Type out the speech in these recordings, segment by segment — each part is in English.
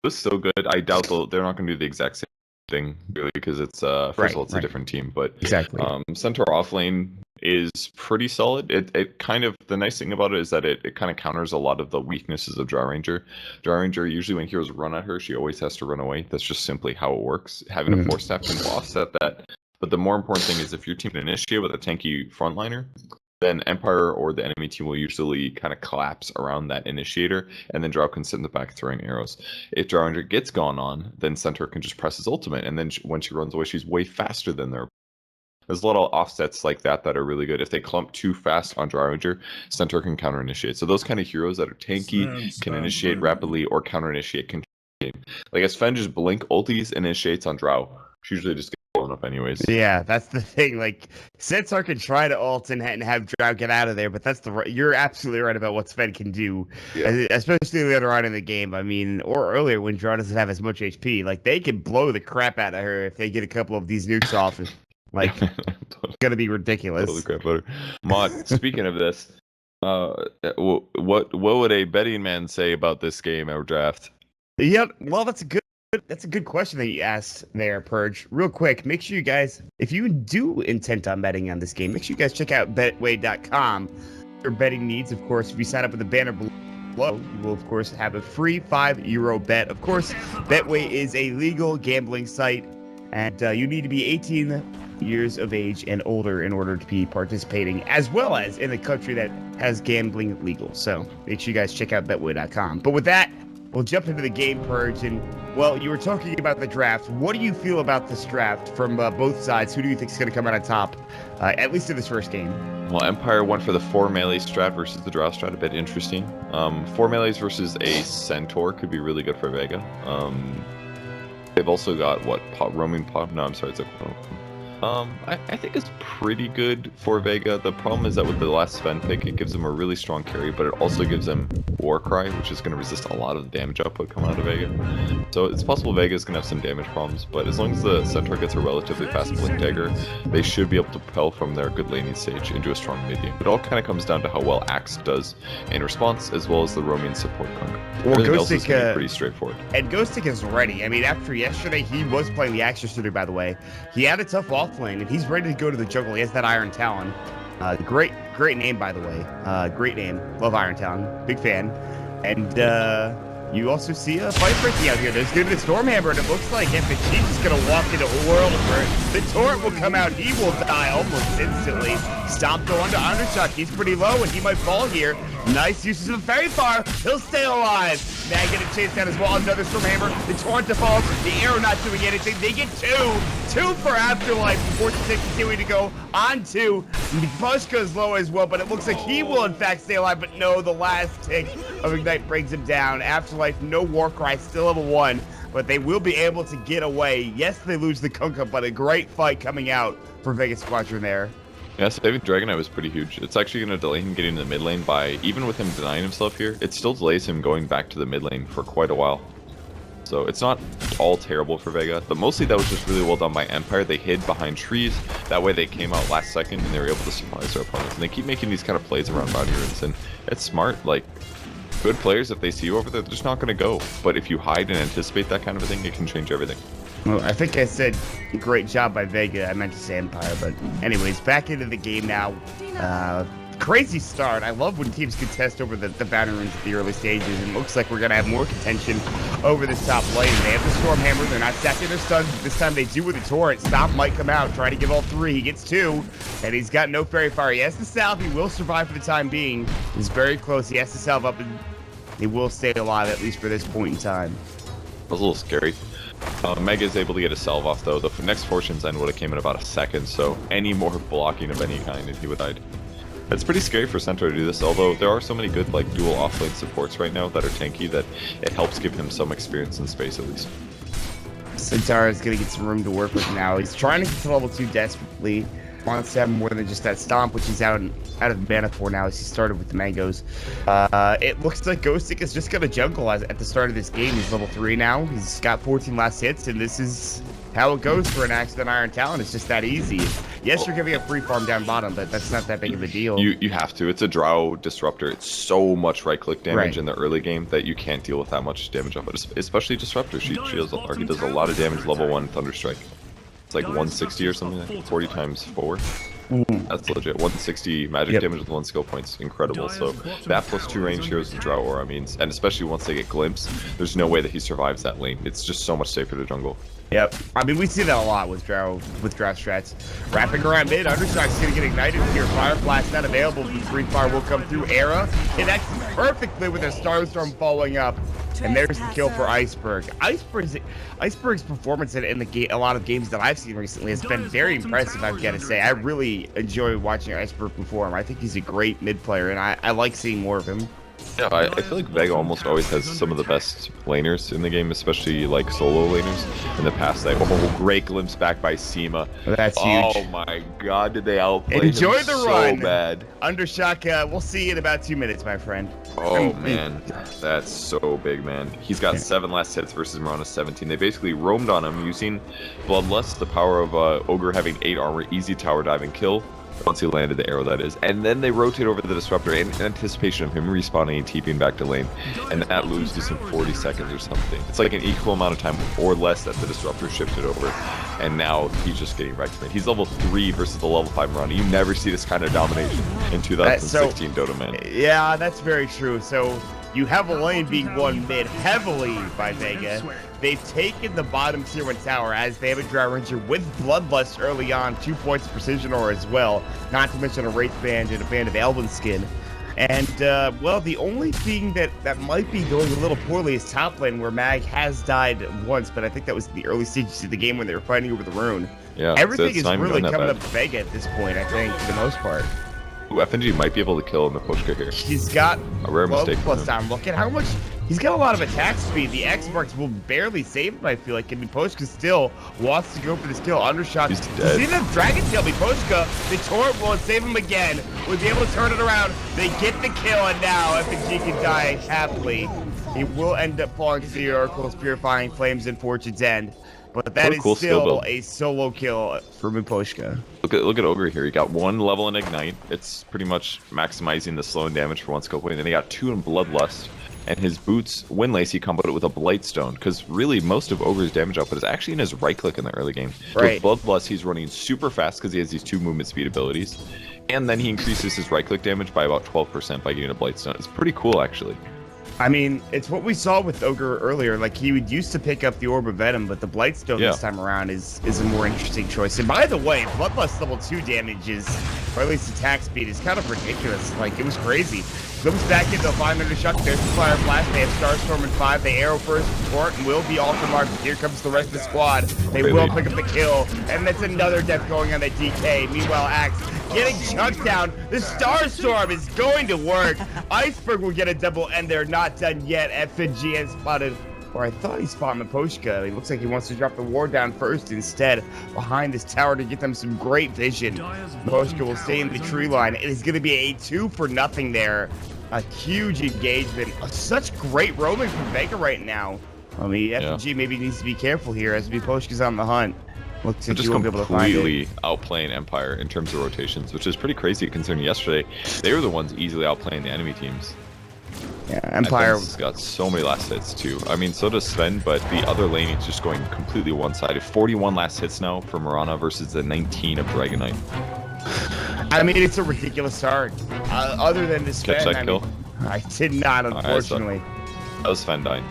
was so good. I doubt they're not going to do the exact same thing, really, because it's first of all, it's a different team. But exactly. Centaur offlane is pretty solid. It kind of, the nice thing about it is that it kind of counters a lot of the weaknesses of Drow Ranger. Drow Ranger, usually when heroes run at her, she always has to run away. That's just simply how it works. Having a force staff can offset that. But the more important thing is if your team initiate with a tanky frontliner, then Empire or the enemy team will usually kind of collapse around that initiator, and then Drow can sit in the back throwing arrows. If Drow Ranger gets gone on, then Centaur can just press his ultimate, and then when she runs away, she's way faster than their. There's a lot of offsets like that that are really good. If they clump too fast on Drow Ranger, Centaur can counter initiate. So those kind of heroes that are tanky can initiate rapidly or counter initiate can. Like as Fen just blink ultis initiates on Drow, she usually just gets blown up anyways. Yeah, that's the thing. Like Centaur can try to ult and have Drow get out of there, but that's you're absolutely right about what Sven can do, especially later on in the game. I mean, or earlier when Drow doesn't have as much HP, like they can blow the crap out of her if they get a couple of these nukes off. Like, it's gonna be ridiculous. Totally crap out of her. Mod, speaking of this, what would a betting man say about this game or draft? Yep. Well, that's a good question that you asked there, Purge. Real quick, make sure you guys, if you do intend on betting on this game, make sure you guys check out betway.com. Your betting needs, of course, if you sign up with the banner below, you will, of course, have a free €5 bet. Of course, Betway is a legal gambling site, and you need to be 18 years of age and older in order to be participating, as well as in a country that has gambling legal. So make sure you guys check out betway.com. But with that, we'll jump into the game, Purge, and, well, you were talking about the draft. What do you feel about this draft from both sides? Who do you think is going to come out on top, at least in this first game? Well, Empire went for the 4 melee strat versus the Drow strat, a bit interesting. 4 melees versus a Centaur could be really good for Vega. They've also got, roaming pop? No, I'm sorry, it's a... I think it's pretty good for Vega. The problem is that with the last Sven pick, it gives him a really strong carry, but it also gives him Warcry, which is going to resist a lot of the damage output coming out of Vega. So it's possible Vega's going to have some damage problems, but as long as the Centaur gets a relatively fast Blink Dagger, they should be able to propel from their good laning stage into a strong mid game. It all kind of comes down to how well Axe does in response, as well as the roaming support conquer. Well, Everything else is going to be pretty straightforward. And Ghostic is ready. I mean, after yesterday, he was playing the Axe shooter, by the way. He had a tough offlane, and he's ready to go to the jungle. He has that Iron Talon. Great name, by the way. Great name. Love Iron Talon. Big fan. And you also see a fight breaking out here. There's going to be the Stormhammer, and it looks like FNG is going to walk into a world of hurt. The Torrent will come out. He will die almost instantly. Stop going to Undershock. He's pretty low, and he might fall here. Nice uses of Fairy Fire. He'll stay alive. Now getting chased down as well. Another Stormhammer. The Torrent defaults. The arrow not doing anything. They get two for Afterlife. Fortune continuing to go on 2. Pushka's low as well, but it looks like he will in fact stay alive. But no, the last tick of Ignite brings him down. Afterlife, no Warcry, still level 1. But they will be able to get away. Yes, they lose the Kunkka, but a great fight coming out for Vegas Squadron there. Yeah, saving Dragonite was pretty huge. It's actually going to delay him getting to the mid lane by, even with him denying himself here, it still delays him going back to the mid lane for quite a while. So it's not all terrible for Vega, but mostly that was just really well done by Empire. They hid behind trees. That way they came out last second and they were able to surprise their opponents. And they keep making these kind of plays around bounty runes, and it's smart. Like, good players, if they see you over there, they're just not going to go. But if you hide and anticipate that kind of a thing, it can change everything. Well, I think I said great job by Vega. I meant to say Empire, but anyways, back into the game now. Crazy start. I love when teams contest over the bounty runes at the early stages, and it looks like we're going to have more contention over this top lane. They have the Stormhammer. They're not stacking their stuns. This time they do with the Torrent. Stop might come out, trying to give all 3. He gets 2, and he's got no Fairy Fire. He has to salve. He will survive for the time being. He's very close. He has to salve up, and he will stay alive, at least for this point in time. That was a little scary. Mega is able to get a salve off, though. The next Fortune's End would have came in about a second, so any more blocking of any kind and he would have died. It's pretty scary for Centaur to do this, although there are so many good like dual offlane supports right now that are tanky that it helps give him some experience in space at least. Centaur is going to get some room to work with now. He's trying to get to level 2 desperately. Wants to have more than just that Stomp, which he's out of mana for now as he started with the Mangoes. It looks like Ghostic is just going to jungle at the start of this game. He's level 3 now. He's got 14 last hits, and this is how it goes for an accident Iron Talon. It's just that easy. Yes, you're giving a free farm down bottom, but that's not that big of a deal. You have to. It's a Drow disruptor. It's so much right-click damage in the early game that you can't deal with that much damage off it. Especially disruptor. He does a lot of damage level 1 Thunderstrike. It's like 160 or something. Like 40 times 4. That's legit. 160 magic damage with 1 skill point's incredible. So that plus 2 range heroes the Drow aura means, and especially once they get glimpse, there's no way that he survives that lane. It's just so much safer to jungle. Yep. I mean, we see that a lot with Drow strats. Wrapping around mid, Undershock's gonna get ignited here. Fire Blast not available, but Green Fire will come through. Era connects perfectly with a Starstorm following up. And there's the kill for Iceberg. Iceberg's performance in the game, a lot of games that I've seen recently has been very impressive, I've got to say. I really enjoy watching Iceberg perform. I think he's a great mid player, and I like seeing more of him. Yeah, I feel like Vega almost always has some of the best laners in the game, especially like solo laners. In the past, great glimpse back by Seema. That's huge. Oh my god, did they outplay Enjoy him the so run. bad. Undershock, we'll see you in about 2 minutes, my friend. Oh man, that's so big, man. He's got 7 last hits versus Mirana's 17. They basically roamed on him using Bloodlust, the power of Ogre having 8 armor, easy tower dive and kill. Once he landed the arrow, that is. And then they rotate over the Disruptor in anticipation of him respawning and TPing back to lane. And that loses him 40 seconds or something. It's like an equal amount of time or less that the Disruptor shifted over. And now he's just getting right to it. He's level 3 versus the level 5 Mirana. You never see this kind of domination in 2016 Dota, man. Yeah, that's very true. So you have a lane being won mid heavily by Vega. They've taken the bottom tier 1 tower as they have a Drow Ranger with Bloodlust early on, 2 points of Precision Aura as well, not to mention a Wraith Band and a Band of Elven Skin. And, well, the only thing that might be going a little poorly is top lane, where Mag has died once, but I think that was in the early stages of the game when they were fighting over the rune. Yeah, everything is really coming up to Vega at this point, I think, for the most part. Ooh, FNG might be able to kill Miposhka here. He's got a rare mistake plus down. Look at how much he's got. A lot of attack speed. The X-Marks will barely save him, I feel like. And Miposhka still wants to go for this kill. Undershot. He's dead. See that Dragon Tail Miposhka. The torrent will save him again. We'll be able to turn it around. They get the kill, and now FNG can die happily. He will end up falling to the Oracle's Purifying Flames in Fortune's End. But that is still a solo kill for Miposhka. Look at Ogre here. He got 1 level in Ignite. It's pretty much maximizing the slow and damage for 1 skill point. And then he got 2 in Bloodlust. And his boots, Windlace, he comboed it with a Blightstone. Because really, most of Ogre's damage output is actually in his right click in the early game. Right. With Bloodlust, he's running super fast because he has these 2 movement speed abilities. And then he increases his right click damage by about 12% by getting a Blightstone. It's pretty cool, actually. I mean, it's what we saw with Ogre earlier. Like, he would used to pick up the Orb of Venom, but the Blightstone this time around is a more interesting choice. And by the way, Bloodlust level 2 damage is, or at least attack speed, is kind of ridiculous. Like, it was crazy. Comes back into a 500 shot. There's the Fire Blast. They have Starstorm in 5. They arrow first. Torrent will be Altar Marked. Here comes the rest of the squad. They will pick up the kill. And that's another death going on that DK. Meanwhile, Axe getting chunked down. The Starstorm is going to work. Iceberg will get a double, and they're not done yet. FNG has spotted, or I thought he spotted Miposhka. It looks like he wants to drop the ward down first instead behind this tower to get them some great vision. Miposhka will stay in the tree line. It is going to be a 2-for-0 there. A huge engagement. Such great roaming from Vega right now. I mean, FNG maybe needs to be careful here as Miposhka's on the hunt. Looks like just completely outplaying Empire in terms of rotations, which is pretty crazy considering yesterday they were the ones easily outplaying the enemy teams. Yeah, Empire's got so many last hits too. I mean, so does Sven, but the other lane is just going completely one-sided. 41 last hits now for Mirana versus the 19 of Dragonite. I mean, it's a ridiculous start. Other than the Sven, Catch that kill? I did not, unfortunately. That was Sven dying.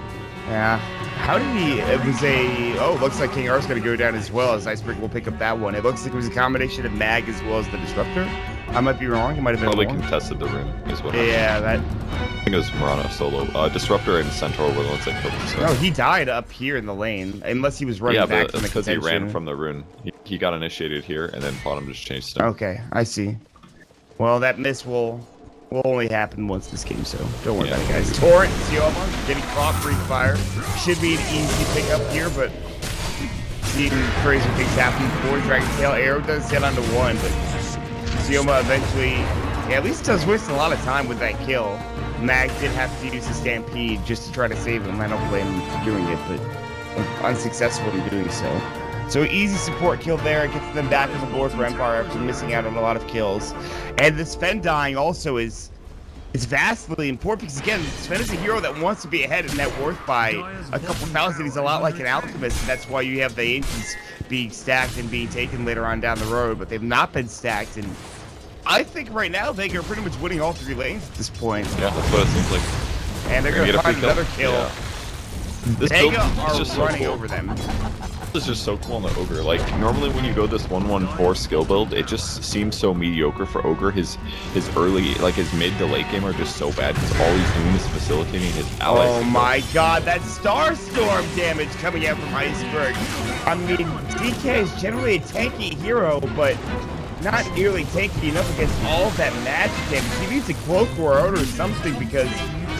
Yeah. How did he? It was a. Oh, looks like King R's going to go down as well, as Iceberg will pick up that one. It looks like it was a combination of Mag as well as the Disruptor. I might be wrong. It might have been probably more. Contested the rune is what Yeah, that. I think it was Mirana solo. Disruptor and Centaur were the ones that killed him. No, he died up here in the lane, unless he was running back from the because he ran from the rune. He got initiated here, and then bottom just changed him. Okay, I see. Well, that miss will only happen once this game, so don't worry about it, guys. Torrent, Sioma, getting caught, free fire. Should be an easy pickup here, but seeing crazy things happen before. Dragon Tail Arrow does hit onto 1, but Sioma eventually, at least does waste a lot of time with that kill. Mag did have to use the Stampede just to try to save him. I don't blame him for doing it, but unsuccessful in doing so. So easy support kill there. It gets them back on the board for Empire after missing out on a lot of kills. And the Sven dying also is vastly important because, again, Sven is a hero that wants to be ahead in net worth by a couple thousand. He's a lot like an alchemist, and that's why you have the ancients being stacked and being taken later on down the road, but they've not been stacked. And I think right now Vega are pretty much winning all 3 lanes at this point. Yeah, that's what it seems like. And they're going to find another kill. Yeah. This Vega build are is just running so cool. over them. This is just so cool on the Ogre. Like, normally when you go this 1-1-4 skill build, it just seems so mediocre for Ogre. His early, like his mid to late game are just so bad because all he's doing is facilitating his allies. Oh my god, that Starstorm damage coming out from Iceberg. I mean, DK is generally a tanky hero, but not nearly tanky enough against all of that magic damage. He needs a Cloak Ward or something because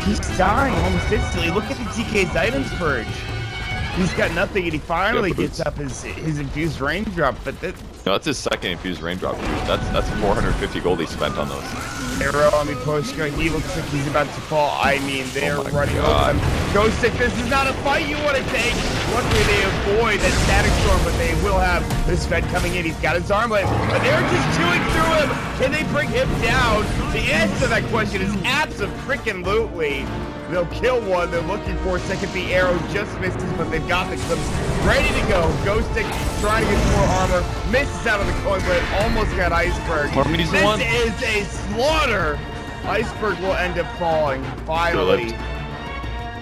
he's dying almost instantly. Look at the DK's items purge. He's got nothing, and he finally gets up his infused raindrop. But that, no, that's his second infused raindrop. That's 450 gold he spent on those. arrow on me, Pushka. He looks like he's about to fall. I mean, they're running over him. Ghost Stick, this is not a fight you want to take. Luckily, they avoid that static storm, but they will have this Fed coming in. He's got his armlet, but they're just chewing through him. Can they bring him down? The answer to that question is abso-freaking-lutely. They'll kill one. They're looking for a second. The arrow just misses, but they've got the clips ready to go. Ghost Stick trying to get some more armor. Misses out on the coin, but almost got Iceberg. This is a slaughter. Iceberg will end up falling. Finally.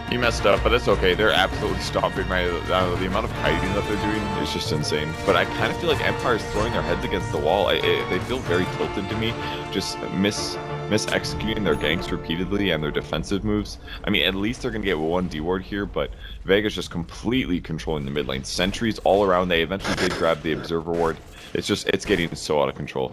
He messed up, but it's okay. They're absolutely stomping right. The amount of hiding that they're doing is just insane. But I kind of feel like Empire's throwing their heads against the wall. They feel very tilted to me. Just mis-executing their ganks repeatedly and their defensive moves. I mean, at least they're going to get 1 D-ward here, but Vega's just completely controlling the mid lane. Sentries all around. They eventually did grab the Observer Ward. It's getting so out of control.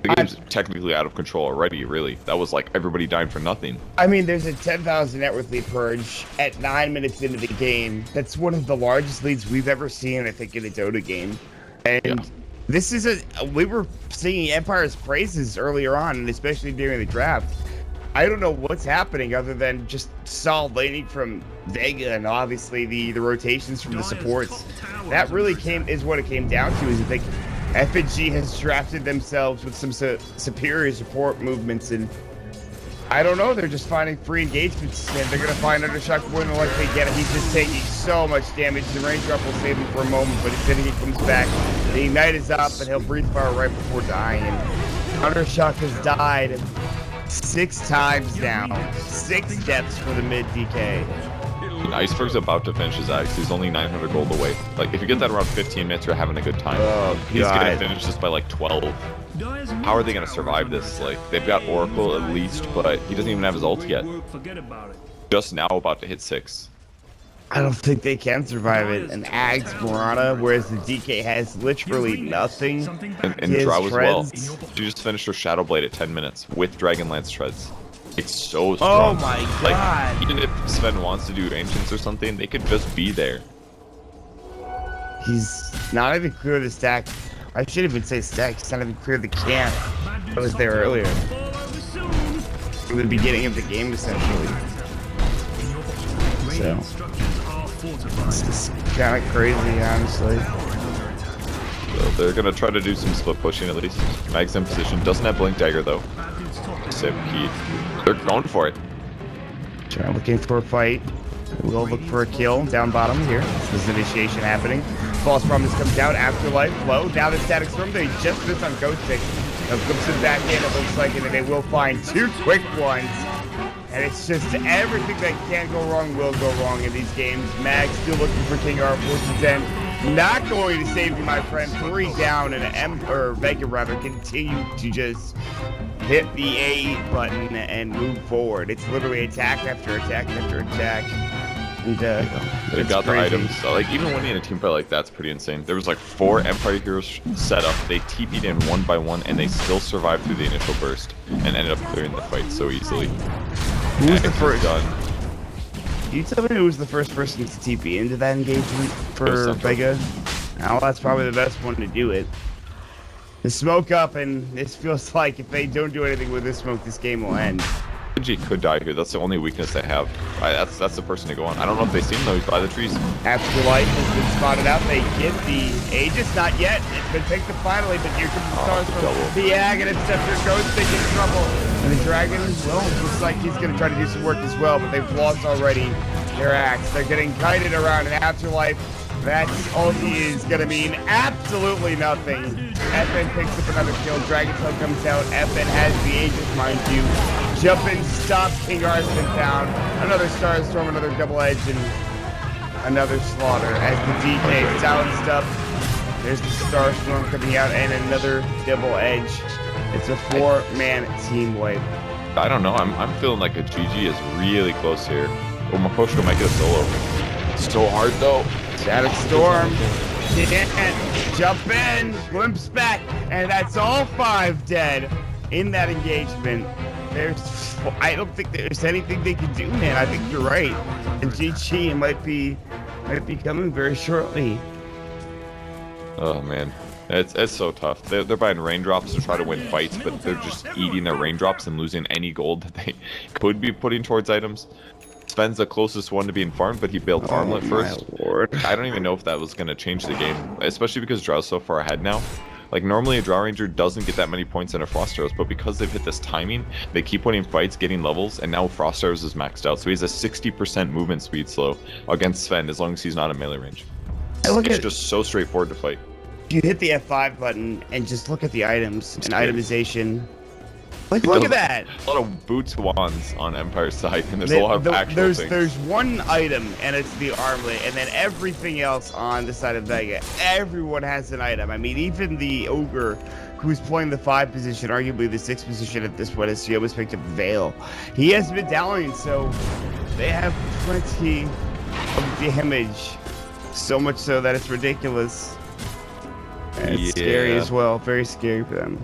The game's technically out of control already, really. That was like everybody dying for nothing. I mean, there's a 10,000 net worth lead purge at 9 minutes into the game. That's one of the largest leads we've ever seen, I think, in a Dota game. And this is we were singing Empire's praises earlier on, and especially during the draft. I don't know what's happening other than just solid laning from Vega and obviously the rotations from the supports. That really is what it came down to, is I think FNG has drafted themselves with some superior support movements, and I don't know, they're just finding free engagements, and they're going to find Undershock more than likely get it. He's just taking so much damage. The raindrop will save him for a moment, but then he comes back. The Ignite is up, and he'll breathe fire right before dying. And Undershock has died 6 times now. 6 deaths for the mid DK. Iceberg's about to finish his axe. He's only 900 gold away. Like, if you get that around 15 minutes, you're having a good time. Oh, he's gonna finish this by like 12. How are they gonna survive this? Like, they've got Oracle at least, but he doesn't even have his ult yet. Just now about to hit 6. I don't think they can survive it. An Ags Morana, whereas the DK has literally nothing. And Drow as well. She just finished her Shadow Blade at 10 minutes with Dragonlance Treads. It's so strong. Oh my god. Like, even if Sven wants to do Ancients or something, they could just be there. He's not even clear the stack. I should even say stack. He's not even clear the camp that was there earlier. From the beginning of the game, essentially. So, it's just kind of crazy, honestly. So they're going to try to do some split pushing at least. Mag's in position. Doesn't have Blink Dagger though. Sim key. They're going for it. Trying looking for a fight. We'll look for a kill down bottom here. This is initiation happening. False Promise comes down. Afterlife low. Now the Static Storm. They just missed on Ghost Stick. Now comes to the back end. It looks like, and they will find 2 quick ones. And it's just everything that can go wrong will go wrong in these games. Mag still looking for King Arthur's end. Not going to save you, my friend. 3 down, and Vega rather continue to just hit the A button and move forward. It's literally attack after attack after attack. And they've got the items. So, like, even winning a team fight like that's pretty insane. There was like 4 Empire heroes set up. They TP'd in 1 by 1, and they still survived through the initial burst and ended up clearing the fight so easily. Who was the first? You tell me who was the first person to TP into that engagement for Vega? Now that's probably the best one to do it. The smoke up, and this feels like if they don't do anything with this smoke, this game will end. Genji could die here. That's the only weakness they have. That's the person to go on. I don't know if they see him though. He's by the trees. Afterlife has been spotted out. They get the Aegis, not yet. It's been picked up finally, but here comes the stars from the Aghanim Scepter. Ghost big in trouble. And the dragon, well, looks like he's going to try to do some work as well, but they've lost already their axe. They're getting kited around an Afterlife. That's all he is going to mean absolutely nothing. FN picks up another kill. Dragon Tail comes out. FN has the Aegis, mind you. Jump in, stop. King Arslan down. Another Starstorm, another double edge, and another slaughter. As the DK is silenced up, there's the Starstorm coming out, and another double edge. It's a 4-man team wipe. I don't know. I'm feeling like a GG is really close here. Oh, Makoshko might get a solo. So hard though. Static Storm. Can't jump in. Glimpse back. And that's all 5 dead in that engagement. I don't think there's anything they can do, man. I think you're right. And GG might be coming very shortly. Oh man, it's so tough. They're buying raindrops to try to win fights, but they're just eating their raindrops and losing any gold that they could be putting towards items. Sven's the closest one to being farmed, but he built Armlet first. Lord. I don't even know if that was going to change the game, especially because Drow's so far ahead now. Like, normally a Drow Ranger doesn't get that many points in a Frost Arrows, but because they've hit this timing, they keep winning fights, getting levels, and now Frost Arrows is maxed out. So he has a 60% movement speed slow against Sven as long as he's not in melee range. It's just so straightforward to fight. You hit the F5 button and just look at the items and itemization. Like, look at that! A lot of boots wands on Empire's side, and there's a lot of actual things. There's one item, and it's the armlet, and then everything else on the side of Vega. Everyone has an item. I mean, even the Ogre, who's playing the 5 position, arguably the 6 position at this point, as he almost picked up Veil. He has medallion, so they have plenty of damage. So much so that it's ridiculous. And it's scary as well. Very scary for them.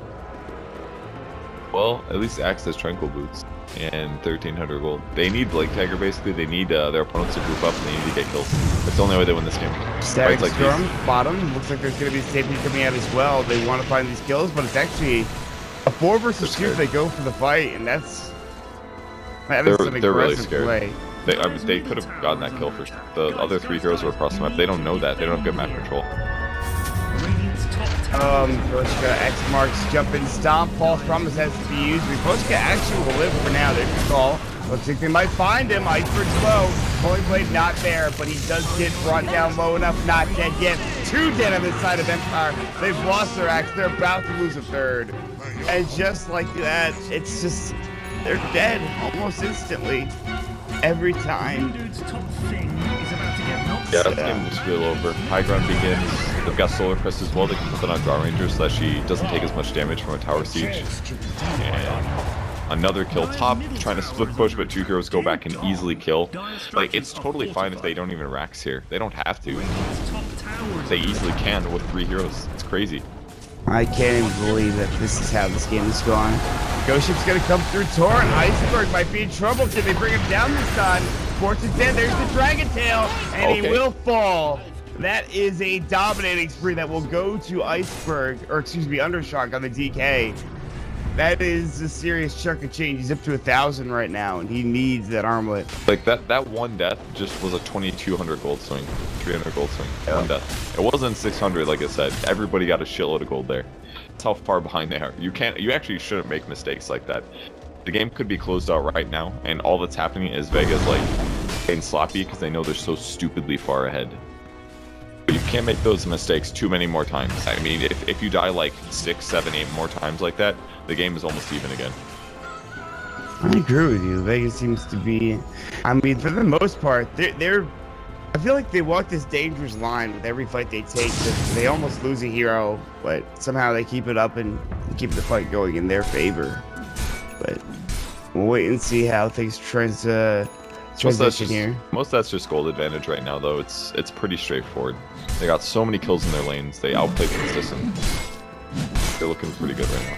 Well, at least Axe has Tranquil Boots and 1,300 gold. They need Blake Tiger, basically. They need their opponents to group up, and they need to get kills. That's the only way they win this game. Static Storm, bottom. Looks like there's going to be safety coming out as well. They want to find these kills, but it's actually a 4 versus 2 if they go for the fight, and that is an aggressive really scared. play. They could have gotten that kill first. The other 3 heroes were across the map. They don't know that. They don't have good map control. Poshka, X marks, jump and stomp. False promise has to be used. Poshka actually will live for now. There's the call. Looks like they might find him. Iceberg's low. Holy Blade not there, but he does get brought down low enough. Not dead yet. 2 dead on this side of Empire. They've lost their axe. They're about to lose a 3rd. And just like that, it's just, they're dead almost instantly. Every time. Yeah, this game will spill over. High ground begins. They've got Solar Crest as well. They can put that on Drow Ranger so that she doesn't take as much damage from a tower siege. And another kill top, trying to split push, but 2 heroes go back and easily kill. Like, it's totally fine if they don't even Rax here. They don't have to. They easily can with 3 heroes. It's crazy. I can't even believe that this is how this game is going. Ghost Ship's gonna come through Torrent. Iceberg might be in trouble. Can they bring him down this time? Fortune's dead. There's the Dragon Tail, and he will fall. That is a dominating spree that will go to Iceberg, or excuse me, Undershock on the DK. That is a serious chunk of change. He's up to 1,000 right now, and he needs that armlet. Like, that one death just was a 2,200 gold swing, 300 gold swing. Yeah. One death. It wasn't 600, like I said. Everybody got a shitload of gold there. That's how far behind they are. You actually shouldn't make mistakes like that. The game could be closed out right now, and all that's happening is Vega's like getting sloppy because they know they're so stupidly far ahead. But you can't make those mistakes too many more times. I mean, if you die like 6, 7, 8 more times like that, the game is almost even again. I agree with you. Vegas seems to be, I mean, for the most part, they're I feel like they walk this dangerous line with every fight they take. They almost lose a hero, but somehow they keep it up and keep the fight going in their favor. But we'll wait and see how things transition here. Most of that's just gold advantage right now, though. It's pretty straightforward. They got so many kills in their lanes. They outplay consistent. They're looking pretty good right now.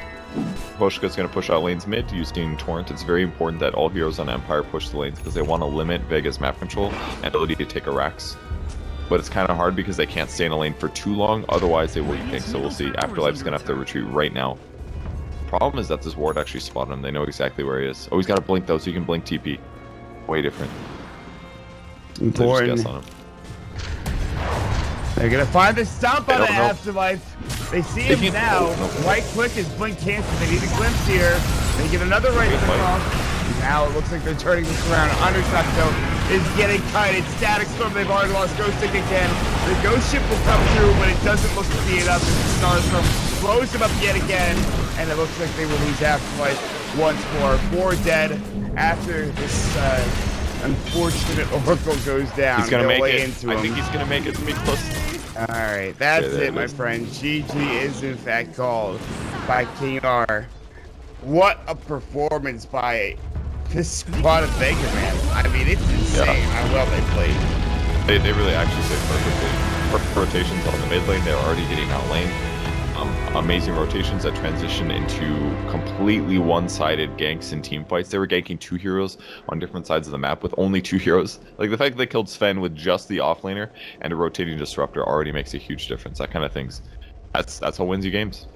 Poshka's going to push out lanes mid using Torrent. It's very important that all heroes on Empire push the lanes because they want to limit Vega's map control and ability to take a Rax. But it's kind of hard because they can't stay in a lane for too long, otherwise they will get kicked. So we'll see. Afterlife's going to have to retreat right now. Problem is that this ward actually spotted him. They know exactly where he is. Oh, he's got to blink though, so you can blink TP. Way different. They just Important. guess on him. They're gonna find the stomp on the don't know. Afterlife. They see him can- now. oh, no. Right click is blink cancel. They need a glimpse here. They get another right Good click fight. off. Now it looks like they're turning this around. Undershot though is getting kited. Static Storm, they've already lost Ghost Stick again. The Ghost Ship will come through, but it doesn't look to be enough. The Star Storm blows him up yet again. And it looks like they will lose Afterlife once more. 4 dead after this unfortunate Oracle goes down. He's gonna They'll make lay it. into I him. think he's gonna make it to be close. All right, that's Yeah, there it, it my is. friend. GG is in fact called by King R. What a performance by this squad of Vega, man. I mean, it's insane how well they played. They really actually played perfectly. Perfect rotations on the mid lane. They're already getting out lane. Amazing rotations that transition into completely one-sided ganks and team fights. They were ganking 2 heroes on different sides of the map with only 2 heroes. Like the fact that they killed Sven with just the offlaner and a rotating disruptor already makes a huge difference. That kind of things. That's how wins you games.